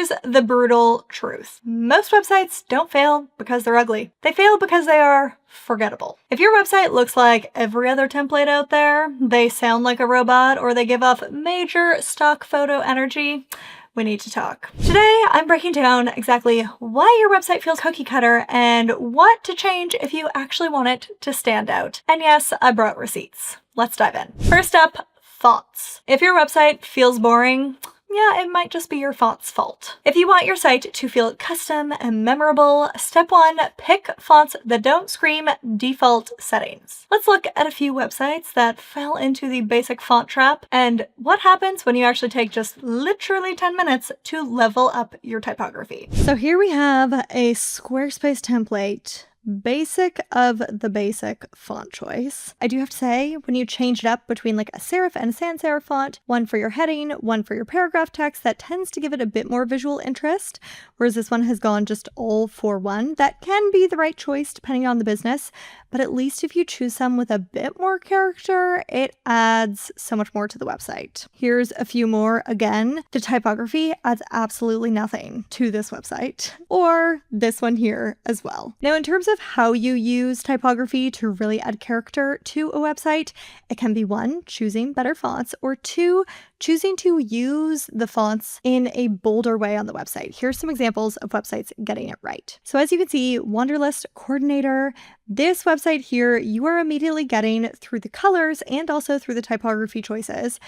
Here's the brutal truth. Most websites don't fail because they're ugly. They fail because they are forgettable. If your website looks like every other template out there, they sound like a robot, or they give off major stock photo energy, we need to talk. Today, I'm breaking down exactly why your website feels cookie cutter and what to change if you actually want it to stand out. And yes, I brought receipts. Let's dive in. First up, fonts. If your website feels boring, yeah, it might just be your font's fault. If you want your site to feel custom and memorable, step one, pick fonts that don't scream default settings. Let's look at a few websites that fell into the basic font trap and what happens when you actually take just literally 10 minutes to level up your typography. So here we have a Squarespace template. Basic of the basic font choice. I do have to say, when you change it up between like a serif and a sans serif font, one for your heading, one for your paragraph text, that tends to give it a bit more visual interest, whereas this one has gone just all for one. That can be the right choice depending on the business, but at least if you choose some with a bit more character, it adds so much more to the website. Here's a few more. Again, the typography adds absolutely nothing to this website, or this one here as well. Now, in terms of how you use typography to really add character to a website, it can be one, choosing better fonts, or two, choosing to use the fonts in a bolder way on the website. Here's some examples of websites getting it right. So as you can see, Wanderlist Coordinator, this website here, you are immediately getting through the colors and also through the typography choices,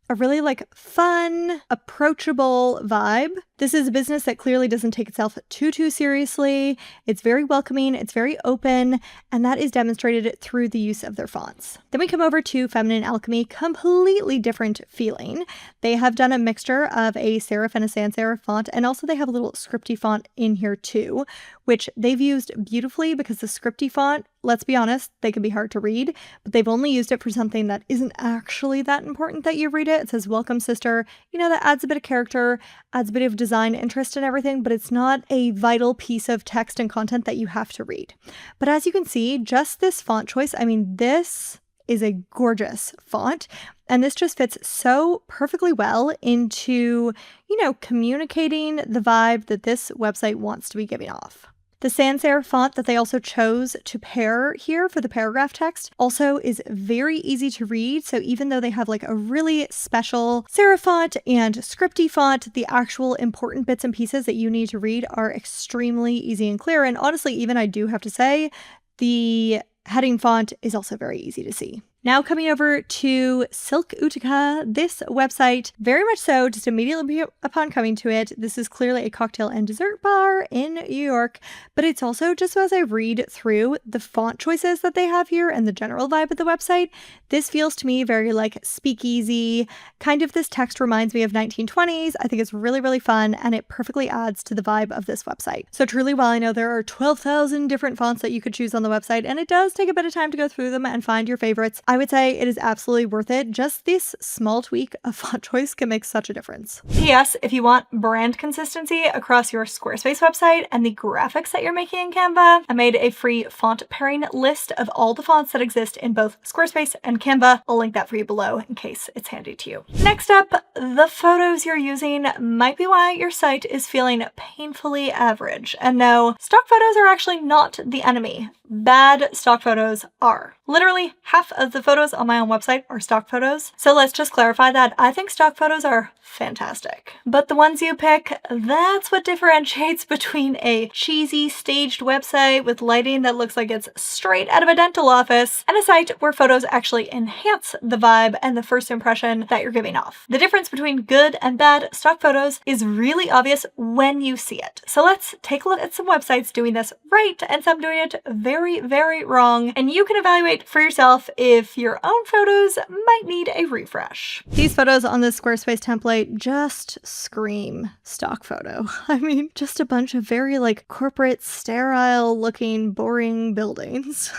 a really like fun, approachable vibe. This is a business that clearly doesn't take itself too seriously. It's very welcoming, it's very open, and that is demonstrated through the use of their fonts. Then we come over to Feminine Alchemy, completely different feeling. They have done a mixture of a serif and a sans serif font, and also they have a little scripty font in here too, which they've used beautifully because the scripty font, let's be honest, they can be hard to read, but they've only used it for something that isn't actually that important that you read it. It says, "Welcome, sister." You know, that adds a bit of character, adds a bit of design interest and everything, but it's not a vital piece of text and content that you have to read. But as you can see, just this font choice, I mean, this is a gorgeous font, and this just fits so perfectly well into, you know, communicating the vibe that this website wants to be giving off. The sans serif font that they also chose to pair here for the paragraph text also is very easy to read. So even though they have like a really special serif font and scripty font, the actual important bits and pieces that you need to read are extremely easy and clear. And honestly, even I do have to say, the heading font is also very easy to see. Now coming over to Silk Utica, this website, very much so, just immediately upon coming to it, this is clearly a cocktail and dessert bar in New York, but it's also, just as I read through the font choices that they have here and the general vibe of the website, this feels to me very like speakeasy, kind of this text reminds me of 1920s. I think it's really, really fun, and it perfectly adds to the vibe of this website. So truly, while I know there are 12,000 different fonts that you could choose on the website, and it does take a bit of time to go through them and find your favorites, I would say it is absolutely worth it. Just this small tweak of font choice can make such a difference. P.S. If you want brand consistency across your Squarespace website and the graphics that you're making in Canva, I made a free font pairing list of all the fonts that exist in both Squarespace and Canva. I'll link that for you below in case it's handy to you. Next up, the photos you're using might be why your site is feeling painfully average. And no, stock photos are actually not the enemy. Bad stock photos are. Literally half of the photos on my own website are stock photos. So let's just clarify that I think stock photos are fantastic. But the ones you pick, that's what differentiates between a cheesy staged website with lighting that looks like it's straight out of a dental office and a site where photos actually enhance the vibe and the first impression that you're giving off. The difference between good and bad stock photos is really obvious when you see it. So let's take a look at some websites doing this right and some doing it very, very wrong, and you can evaluate for yourself if your own photos might need a refresh. These photos on the Squarespace template just scream stock photo. I mean, just a bunch of very like corporate, sterile looking, boring buildings.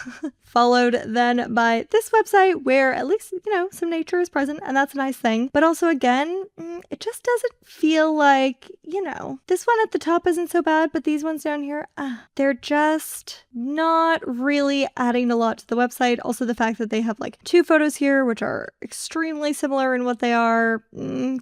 Followed then by this website where at least, you know, some nature is present, and that's a nice thing. But also again, it just doesn't feel like, you know, this one at the top isn't so bad, but these ones down here, they're just not really adding a lot to the website. website. Also the fact that they have like 2 photos here, which are extremely similar in what they are,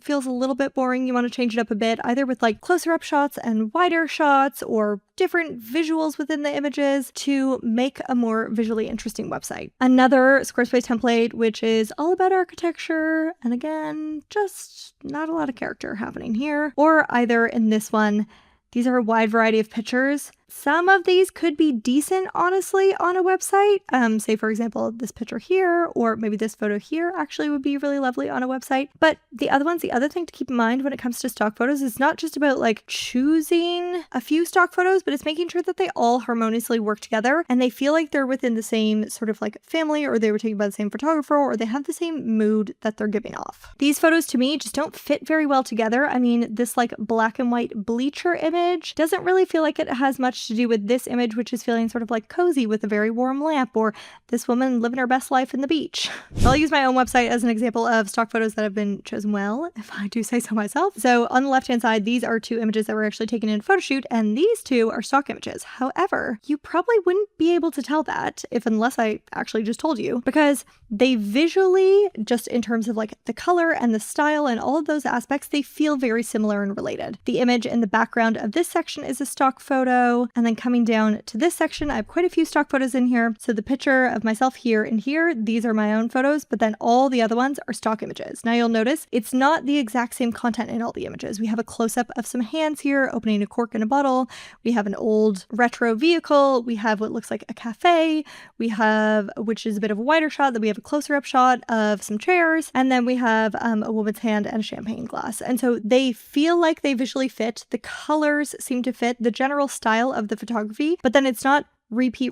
feels a little bit boring. You want to change it up a bit, either with like closer up shots and wider shots or different visuals within the images to make a more visually interesting website. Another Squarespace template, which is all about architecture, and again, just not a lot of character happening here. Or either in this one, these are a wide variety of pictures. Some of these could be decent, honestly, on a website. Say, for example, this picture here, or maybe this photo here actually would be really lovely on a website. But the other ones, the other thing to keep in mind when it comes to stock photos is not just about like choosing a few stock photos, but it's making sure that they all harmoniously work together and they feel like they're within the same sort of like family, or they were taken by the same photographer, or they have the same mood that they're giving off. These photos to me just don't fit very well together. I mean, this like black and white bleacher image doesn't really feel like it has much to do with this image, which is feeling sort of like cozy with a very warm lamp, or this woman living her best life in the beach. I'll use my own website as an example of stock photos that have been chosen well, if I do say so myself. So on the left-hand side, these are 2 images that were actually taken in a photo shoot, and these 2 are stock images. However, you probably wouldn't be able to tell that unless I actually just told you, because they visually, just in terms of like the color and the style and all of those aspects, they feel very similar and related. The image in the background of this section is a stock photo, and then coming down to this section, I have quite a few stock photos in here. So the picture of myself here and here, these are my own photos, but then all the other ones are stock images. Now you'll notice it's not the exact same content in all the images. We have a close-up of some hands here opening a cork in a bottle. We have an old retro vehicle. We have what looks like a cafe. We have, which is a bit of a wider shot, that we have a closer-up shot of some chairs. And then we have a woman's hand and a champagne glass. And so they feel like they visually fit. The colors seem to fit the general style of the photography, but then it's not repeat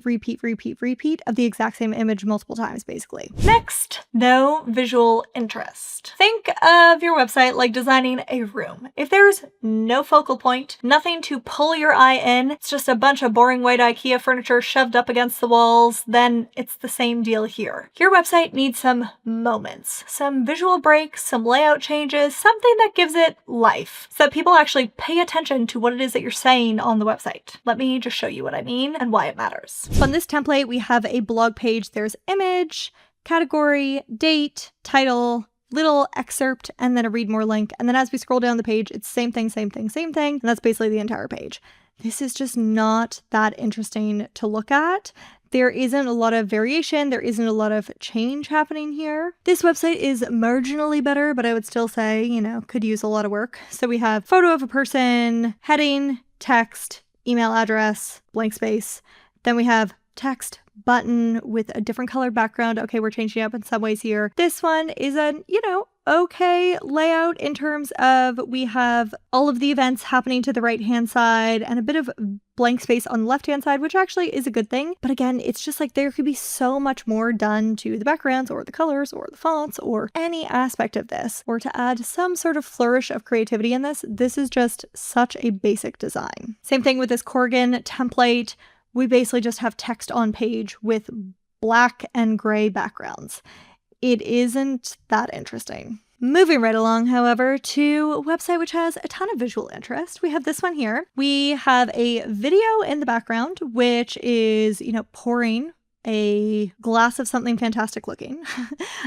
of the exact same image multiple times, basically. Next, no visual interest. Think of your website like designing a room. If there's no focal point, nothing to pull your eye in, it's just a bunch of boring white IKEA furniture shoved up against the walls, then it's the same deal here. Your website needs some moments, some visual breaks, some layout changes, something that gives it life, so that people actually pay attention to what it is that you're saying on the website. Let me just show you what I mean and why it matters. So on this template, we have a blog page. There's image, category, date, title, little excerpt, and then a read more link. And then as we scroll down the page, it's same thing. And that's basically the entire page. This is just not that interesting to look at. There isn't a lot of variation. There isn't a lot of change happening here. This website is marginally better, but I would still say, could use a lot of work. So we have photo of a person, heading, text, email address, blank space. Then we have text, button with a different colored background. Okay, we're changing it up in some ways here. This one is an, okay layout in terms of we have all of the events happening to the right-hand side and a bit of blank space on the left-hand side, which actually is a good thing. But again, it's just like there could be so much more done to the backgrounds or the colors or the fonts or any aspect of this, or to add some sort of flourish of creativity in this. This is just such a basic design. Same thing with this Corgan template. We basically just have text on page with black and gray backgrounds. It isn't that interesting. Moving right along, however, to a website which has a ton of visual interest. We have this one here. We have a video in the background, which is, pouring a glass of something fantastic looking,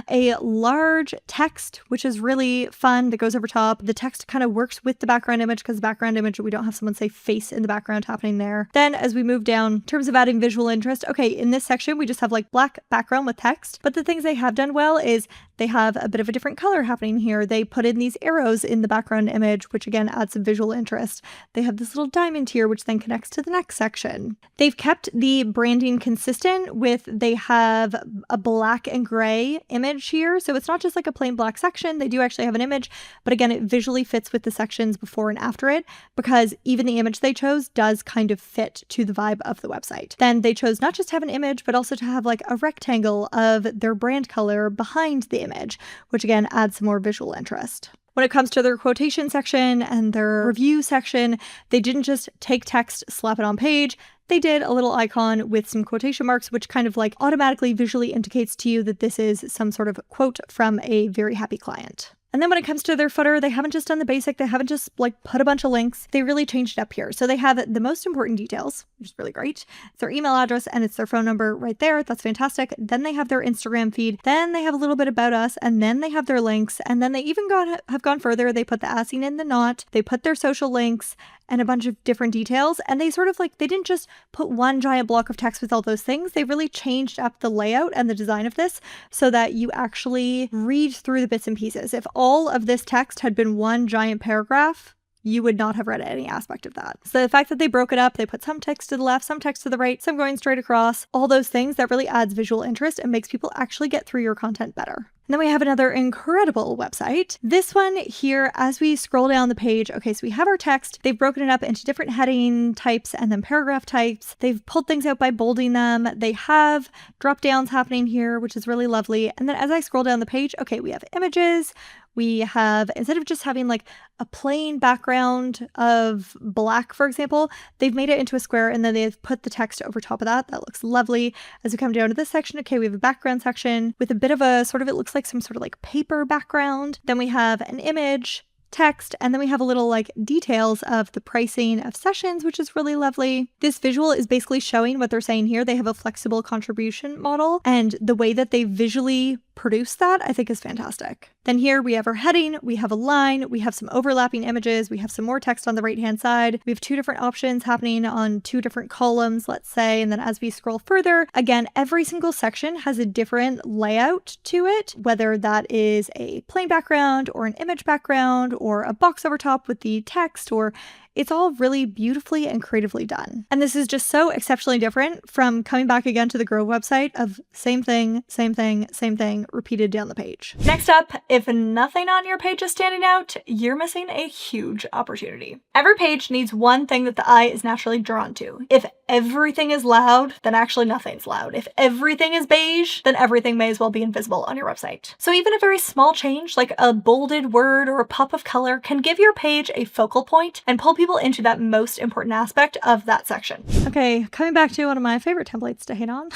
a large text, which is really fun, that goes over top. The text kind of works with the background image because the background image, we don't have someone say face in the background happening there. Then as we move down, in terms of adding visual interest, okay, in this section, we just have like black background with text, but the things they have done well is they have a bit of a different color happening here. They put in these arrows in the background image, which again adds some visual interest. They have this little diamond here, which then connects to the next section. They've kept the branding consistent they have a black and gray image here. So it's not just like a plain black section. They do actually have an image, but again, it visually fits with the sections before and after it, because even the image they chose does kind of fit to the vibe of the website. Then they chose not just to have an image, but also to have like a rectangle of their brand color behind the image, which again adds some more visual interest. When it comes to their quotation section and their review section, they didn't just take text, slap it on page. They did a little icon with some quotation marks, which kind of like automatically visually indicates to you that this is some sort of quote from a very happy client. And then when it comes to their footer, they haven't just done the basic. They haven't just like put a bunch of links. They really changed it up here. So they have the most important details, which is really great. It's their email address and it's their phone number right there. That's fantastic. Then they have their Instagram feed. Then they have a little bit about us, and then they have their links. And then they even have gone further. They put the as seen in the not. They put their social links and a bunch of different details. And they sort of like, they didn't just put one giant block of text with all those things. They really changed up the layout and the design of this so that you actually read through the bits and pieces. If all of this text had been one giant paragraph, you would not have read any aspect of that. So the fact that they broke it up, they put some text to the left, some text to the right, some going straight across, all those things, that really adds visual interest and makes people actually get through your content better. And then we have another incredible website. This one here, as we scroll down the page, okay, so we have our text. They've broken it up into different heading types and then paragraph types. They've pulled things out by bolding them. They have drop downs happening here, which is really lovely. And then as I scroll down the page, okay, we have images. We have, instead of just having like a plain background of black, for example, they've made it into a square and then they've put the text over top of that. That looks lovely. As we come down to this section, okay, we have a background section with a bit of a sort of, it looks like some sort of like paper background. Then we have an image, text, and then we have a little like details of the pricing of sessions, which is really lovely. This visual is basically showing what they're saying here. They have a flexible contribution model, and the way that they visually produce that, I think, is fantastic. Then here we have our heading, we have a line, we have some overlapping images, we have some more text on the right hand side. We have two different options happening on two different columns, let's say. And then as we scroll further, again, every single section has a different layout to it, whether that is a plain background or an image background or a box over top with the text, or it's all really beautifully and creatively done. And this is just so exceptionally different from coming back again to the Grove website of same thing, same thing, same thing, repeated down the page. Next up, if nothing on your page is standing out, you're missing a huge opportunity. Every page needs one thing that the eye is naturally drawn to. If everything is loud, then actually nothing's loud. If everything is beige, then everything may as well be invisible on your website. So even a very small change, like a bolded word or a pop of color, can give your page a focal point and pull people into that most important aspect of that section. Okay, coming back to one of my favorite templates to hate on,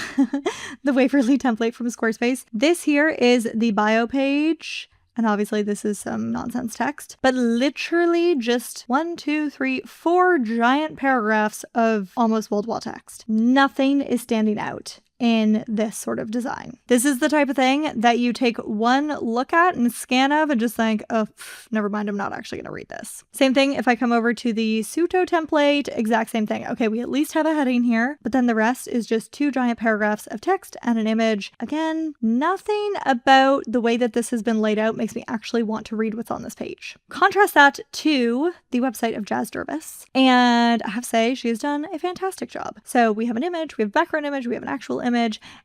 the Waverly template from Squarespace. This here is the bio page. And obviously this is some nonsense text, but literally just 1, 2, 3, 4 giant paragraphs of almost wall-to-wall text. Nothing is standing out in this sort of design. This is the type of thing that you take one look at and scan of and just think, oh, never mind, I'm not actually gonna read this. Same thing if I come over to the Suto template, exact same thing. Okay, we at least have a heading here, but then the rest is just 2 giant paragraphs of text and an image. Again, nothing about the way that this has been laid out makes me actually want to read what's on this page. Contrast that to the website of Jazz Dervis, and I have to say she has done a fantastic job. So we have an image, we have a background image, we have an actual image,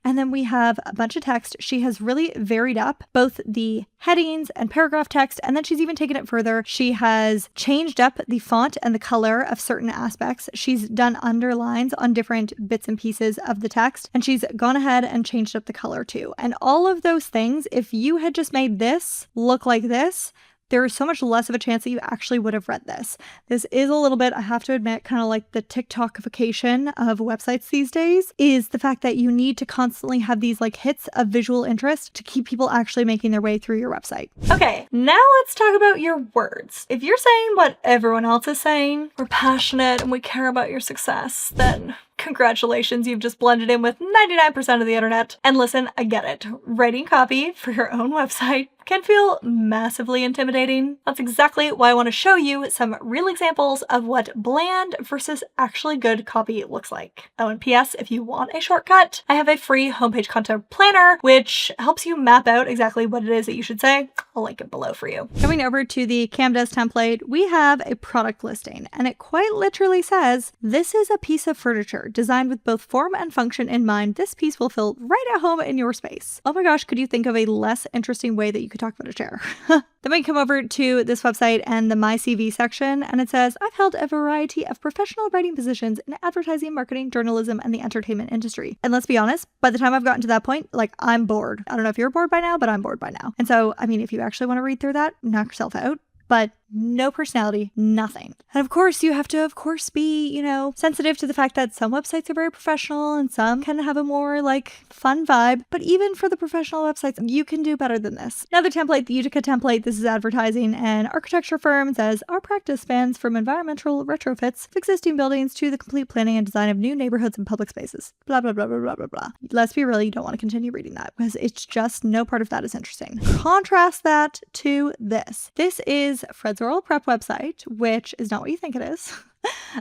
and then we have a bunch of text. She has really varied up both the headings and paragraph text, and then she's even taken it further. She has changed up the font and the color of certain aspects. She's done underlines on different bits and pieces of the text, and she's gone ahead and changed up the color too. And all of those things, if you had just made this look like this, there is so much less of a chance that you actually would have read this. This is a little bit, I have to admit, kind of like the TikTokification of websites these days, is the fact that you need to constantly have these like hits of visual interest to keep people actually making their way through your website. Okay, now let's talk about your words. If you're saying what everyone else is saying, we're passionate and we care about your success, then congratulations, you've just blended in with 99% of the internet. And listen, I get it. Writing copy for your own website can feel massively intimidating. That's exactly why I want to show you some real examples of what bland versus actually good copy looks like. Oh, and PS, if you want a shortcut, I have a free homepage content planner, which helps you map out exactly what it is that you should say. I'll link it below for you. Coming over to the Camdes template, we have a product listing, and it quite literally says, "This is a piece of furniture designed with both form and function in mind. This piece will feel right at home in your space." Oh my gosh, could you think of a less interesting way that you could talk about a chair? Then we come over to this website and the My CV section, and it says, "I've held a variety of professional writing positions in advertising, marketing, journalism, and the entertainment industry." And let's be honest, by the time I've gotten to that point, like, I'm bored. I don't know if you're bored by now, but I'm bored by now. And so, I mean, if you actually want to read through that, knock yourself out. But No personality, nothing. And of course, you have to, be, sensitive to the fact that some websites are very professional and some can have a more fun vibe. But even for the professional websites, you can do better than this. Another template, the Utica template, this is advertising and architecture firm, says our practice spans from environmental retrofits of existing buildings to the complete planning and design of new neighborhoods and public spaces. Blah, blah, blah, blah, blah, blah, blah. Let's be real, you don't want to continue reading that because it's just no part of that is interesting. Contrast that to this. This is Fred's Oral Prep website, which is not what you think it is.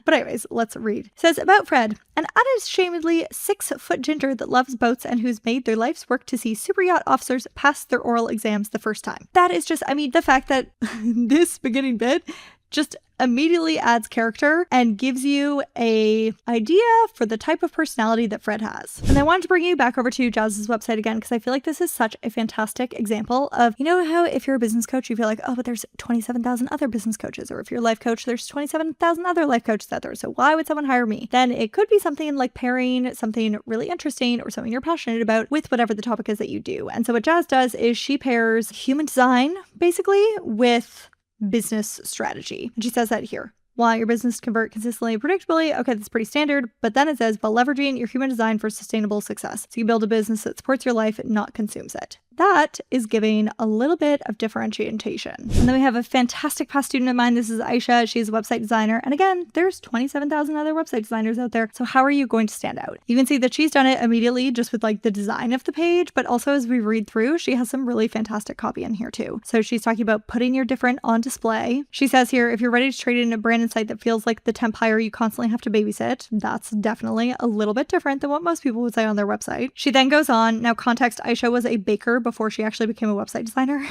But anyways, let's read. It says, about Fred, an unashamedly 6-foot ginger that loves boats and who's made their life's work to see super yacht officers pass their oral exams the first time. That is just, the fact that this beginning bit just immediately adds character and gives you a idea for the type of personality that Fred has. And I wanted to bring you back over to Jazz's website again because I feel like this is such a fantastic example of, how if you're a business coach, you feel like, oh, but there's 27,000 other business coaches, or if you're a life coach, there's 27,000 other life coaches out there. So why would someone hire me? Then it could be something like pairing something really interesting or something you're passionate about with whatever the topic is that you do. And so what Jazz does is she pairs human design, basically, with business strategy. And she says that here. Want your business to convert consistently and predictably? Okay, that's pretty standard. But then it says, while leveraging your human design for sustainable success. So you build a business that supports your life, not consumes it. That is giving a little bit of differentiation. And then we have a fantastic past student of mine. This is Aisha. She's a website designer. And again, there's 27,000 other website designers out there. So how are you going to stand out? You can see that she's done it immediately just with the design of the page, but also as we read through, she has some really fantastic copy in here too. So she's talking about putting your different on display. She says here, if you're ready to trade in a brand and site that feels like the temp hire you constantly have to babysit, that's definitely a little bit different than what most people would say on their website. She then goes on, now context, Aisha was a baker before she actually became a website designer.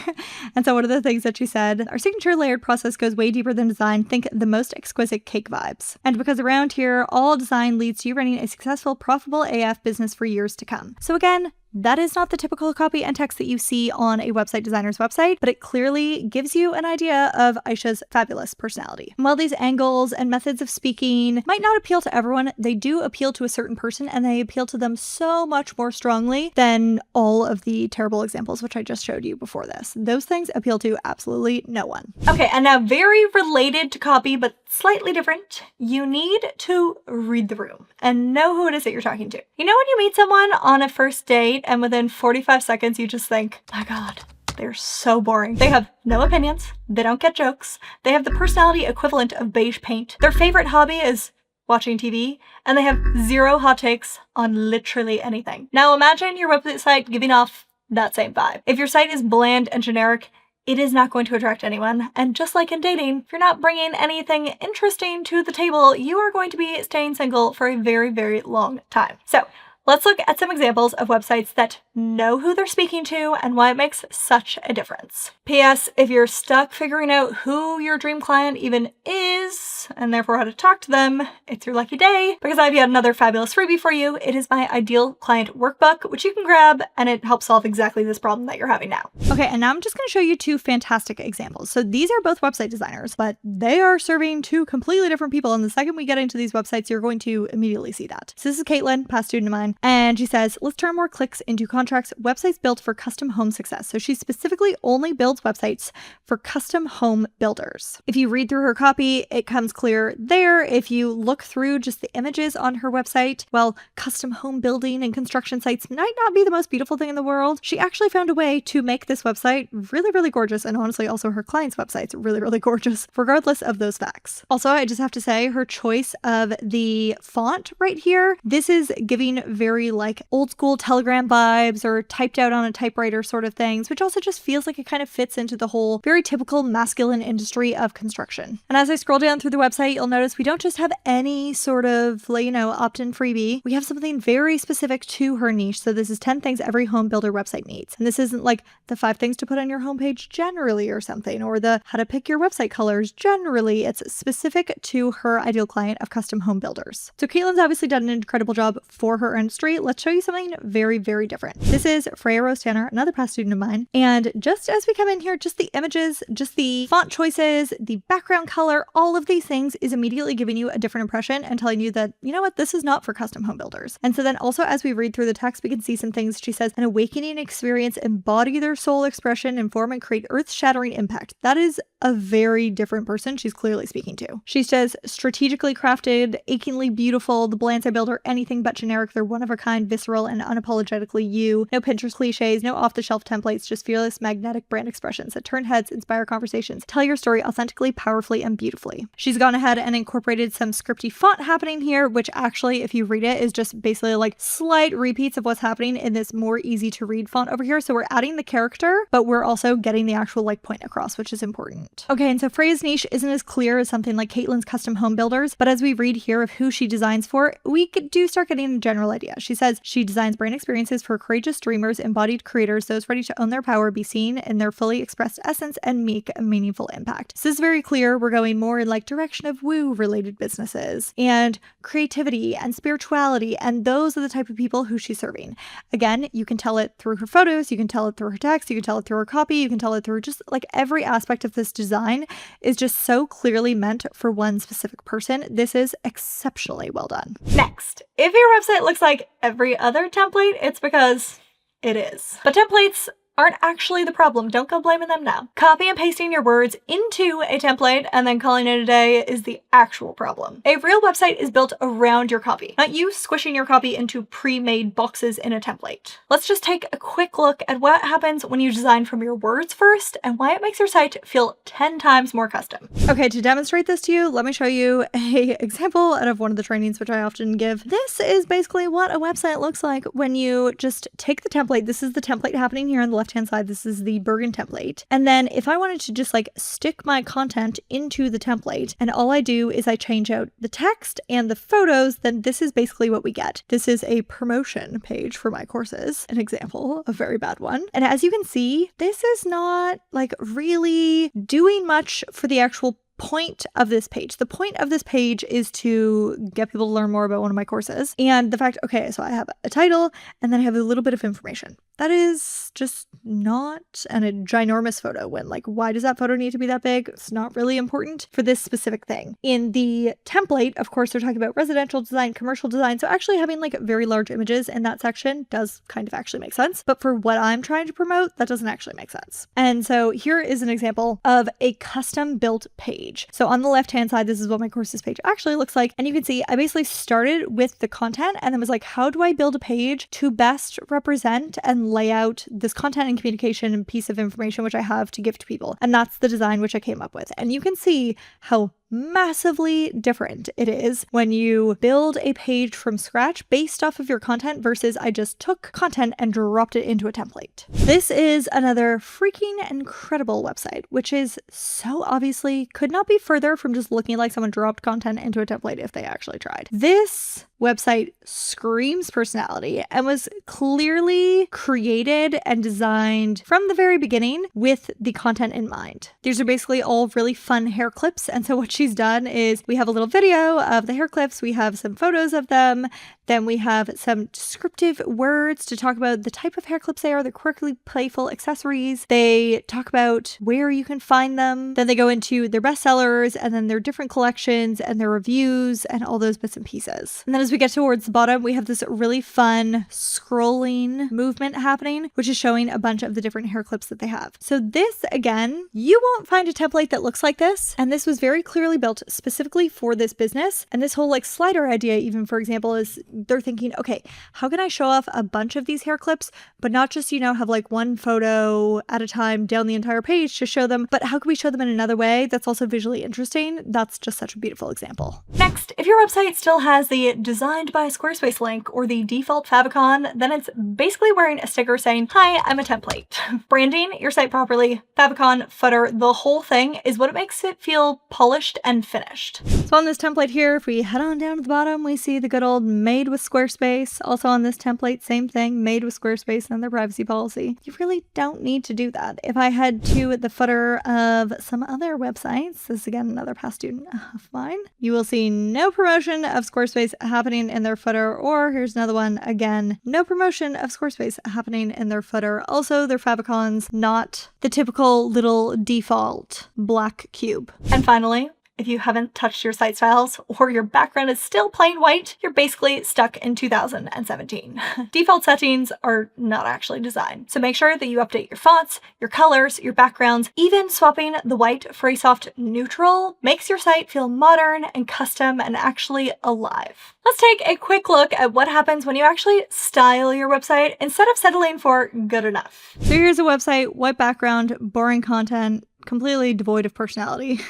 And so one of the things that she said, our signature layered process goes way deeper than design. Think the most exquisite cake vibes. And because around here, all design leads to you running a successful, profitable AF business for years to come. So again, that is not the typical copy and text that you see on a website designer's website, but it clearly gives you an idea of Aisha's fabulous personality. And while these angles and methods of speaking might not appeal to everyone, they do appeal to a certain person, and they appeal to them so much more strongly than all of the terrible examples which I just showed you before this. Those things appeal to absolutely no one. Okay, and now very related to copy, but slightly different, you need to read the room and know who it is that you're talking to. You know when you meet someone on a first date and within 45 seconds you just think, my God, they're so boring. They have no opinions, they don't get jokes, they have the personality equivalent of beige paint. Their favorite hobby is watching TV, and they have zero hot takes on literally anything. Now imagine your website giving off that same vibe. If your site is bland and generic, it is not going to attract anyone. And just like in dating, if you're not bringing anything interesting to the table, you are going to be staying single for a very, very long time. So let's look at some examples of websites that know who they're speaking to and why it makes such a difference. P.S. If you're stuck figuring out who your dream client even is, and therefore how to talk to them, it's your lucky day, because I have yet another fabulous freebie for you. It is my Ideal Client Workbook, which you can grab, and it helps solve exactly this problem that you're having now. Okay, and now I'm just going to show you two fantastic examples. So these are both website designers, but they are serving two completely different people, and the second we get into these websites, you're going to immediately see that. So this is Caitlin, past student of mine. And she says, let's turn more clicks into contracts, websites built for custom home success. So she specifically only builds websites for custom home builders. If you read through her copy, it comes clear there. If you look through just the images on her website, well, custom home building and construction sites might not be the most beautiful thing in the world. She actually found a way to make this website really, really gorgeous. And honestly, also her clients' websites really, really gorgeous, regardless of those facts. Also, I just have to say her choice of the font right here, this is giving very old school Telegram vibes or typed out on a typewriter sort of things, which also just feels like it kind of fits into the whole very typical masculine industry of construction. And as I scroll down through the website, you'll notice we don't just have any sort of, opt-in freebie. We have something very specific to her niche. So this is 10 things every home builder website needs. And this isn't like the 5 things to put on your homepage generally or something, or the how to pick your website colors generally. It's specific to her ideal client of custom home builders. So Caitlin's obviously done an incredible job for her industry. Let's show you something very, very different. This is Freya Rose Tanner, another past student of mine. And just as we come in here, just the images, just the font choices, the background color, all of these things is immediately giving you a different impression and telling you that, you know what, this is not for custom home builders. And so then also as we read through the text, we can see some things. She says, an awakening experience, embody their soul expression, inform and create earth-shattering impact. That is a very different person she's clearly speaking to. She says, strategically crafted, achingly beautiful, the blands I build are anything but generic. They're one of a kind, visceral, and unapologetically you. No Pinterest cliches, no off-the-shelf templates, just fearless, magnetic brand expressions that turn heads, inspire conversations, tell your story authentically, powerfully, and beautifully. She's gone ahead and incorporated some scripty font happening here, which actually, if you read it, is just basically like slight repeats of what's happening in this more easy to read font over here. So we're adding the character, but we're also getting the actual like point across, which is important. Okay, and so Freya's niche isn't as clear as something like Caitlin's custom home builders, but as we read here of who she designs for, we do start getting a general idea. She says she designs brand experiences for courageous dreamers, embodied creators, those ready to own their power, be seen in their fully expressed essence, and make a meaningful impact. So this is very clear. We're going more in like direction of woo related businesses and creativity and spirituality, and those are the type of people who she's serving. Again, you can tell it through her photos, you can tell it through her text, you can tell it through her copy, you can tell it through just like every aspect of this design is just so clearly meant for one specific person. This is exceptionally well done. Next, if your website looks like every other template, it's because it is. But templates aren't actually the problem. Don't go blaming them now. Copy and pasting your words into a template and then calling it a day is the actual problem. A real website is built around your copy, not you squishing your copy into pre-made boxes in a template. Let's just take a quick look at what happens when you design from your words first and why it makes your site feel 10 times more custom. Okay, to demonstrate this to you, let me show you an example out of one of the trainings which I often give. This is basically what a website looks like when you just take the template. This is the template happening here on the left-hand side. This is the Bergen template. And then if I wanted to just like stick my content into the template and all I do is I change out the text and the photos, then this is basically what we get. This is a promotion page for my courses, an example, a very bad one. And as you can see, this is not like really doing much for the actual point of this page. The point of this page is to get people to learn more about one of my courses. And the fact, okay, so I have a title and then I have a little bit of information. That is just not a ginormous photo when like, why does that photo need to be that big? It's not really important for this specific thing. In the template, of course, they're talking about residential design, commercial design. So actually having like very large images in that section does kind of actually make sense. But for what I'm trying to promote, that doesn't actually make sense. And so here is an example of a custom built page. So on the left-hand side, this is what my courses page actually looks like. And you can see I basically started with the content and then was like, how do I build a page to best represent and lay out this content and communication and piece of information which I have to give to people? And that's the design which I came up with. And you can see how massively different it is when you build a page from scratch based off of your content versus I just took content and dropped it into a template. This is another freaking incredible website, which is so obviously could not be further from just looking like someone dropped content into a template if they actually tried. This website screams personality and was clearly created and designed from the very beginning with the content in mind. These are basically all really fun hair clips, and so what she's done is we have a little video of the hair clips, we have some photos of them, then we have some descriptive words to talk about the type of hair clips they are, the quirky, playful accessories. They talk about where you can find them. Then they go into their bestsellers and then their different collections and their reviews and all those bits and pieces. And then as we get towards the bottom, we have this really fun scrolling movement happening, which is showing a bunch of the different hair clips that they have. So this, again, you won't find a template that looks like this. And this was very clearly built specifically for this business. And this whole like slider idea, even for example, is they're thinking, okay, how can I show off a bunch of these hair clips, but not just, have like one photo at a time down the entire page to show them, but how can we show them in another way that's also visually interesting? That's just such a beautiful example. Next, if your website still has the designed by Squarespace link or the default favicon, then it's basically wearing a sticker saying, hi, I'm a template. Branding your site properly, favicon, footer, the whole thing is what makes it feel polished and finished. So on this template here, if we head on down to the bottom, we see the good old made with Squarespace. Also on this template, same thing, made with Squarespace and their privacy policy. You really don't need to do that. If I head to the footer of some other websites, this is again another past student of mine, you will see no promotion of Squarespace happening in their footer, or here's another one, again, no promotion of Squarespace happening in their footer. Also, their favicons, not the typical little default black cube. And finally, if you haven't touched your site styles or your background is still plain white, you're basically stuck in 2017. Default settings are not actually designed. So make sure that you update your fonts, your colors, your backgrounds. Even swapping the white for a soft neutral makes your site feel modern and custom and actually alive. Let's take a quick look at what happens when you actually style your website instead of settling for good enough. So here's a website, white background, boring content, completely devoid of personality.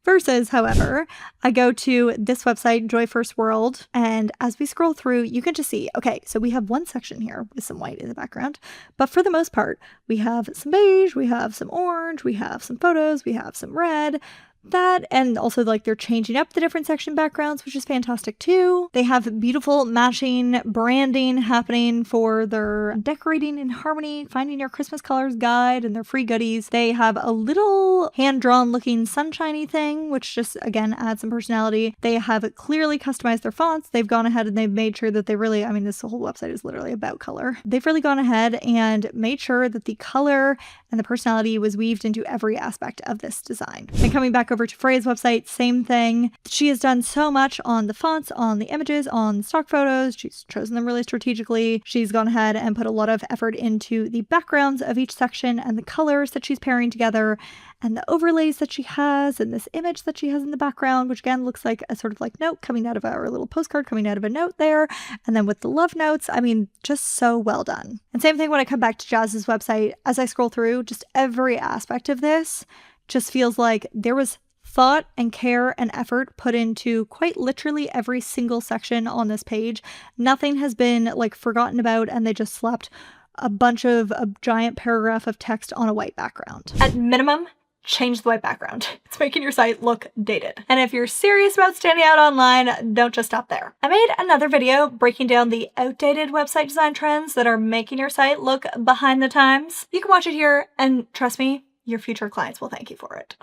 Versus, however, I go to this website, Joy First World, and as we scroll through, you can just see, okay, so we have one section here with some white in the background, but for the most part, we have some beige, we have some orange, we have some photos, we have some red. That, and also like they're changing up the different section backgrounds, which is fantastic too. They have beautiful matching branding happening for their decorating in harmony, finding your Christmas colors guide and their free goodies. They have a little hand-drawn looking sunshiny thing, which just again adds some personality. They have clearly customized their fonts. They've gone ahead and they've made sure that they really, I mean, this whole website is literally about color. They've really gone ahead and made sure that the color and the personality was weaved into every aspect of this design. And coming back over to Freya's website, same thing. She has done so much on the fonts, on the images, on stock photos. She's chosen them really strategically. She's gone ahead and put a lot of effort into the backgrounds of each section and the colors that she's pairing together and the overlays that she has and this image that she has in the background, which again looks like a sort of like note coming out of a little postcard coming out of a note there. And then with the love notes, I mean, just so well done. And same thing when I come back to Jazz's website, as I scroll through, just every aspect of this just feels like there was thought and care and effort put into quite literally every single section on this page. Nothing has been like forgotten about and they just slapped a bunch of a giant paragraph of text on a white background. At minimum, change the white background. It's making your site look dated. And if you're serious about standing out online, don't just stop there. I made another video breaking down the outdated website design trends that are making your site look behind the times. You can watch it here and trust me, your future clients will thank you for it.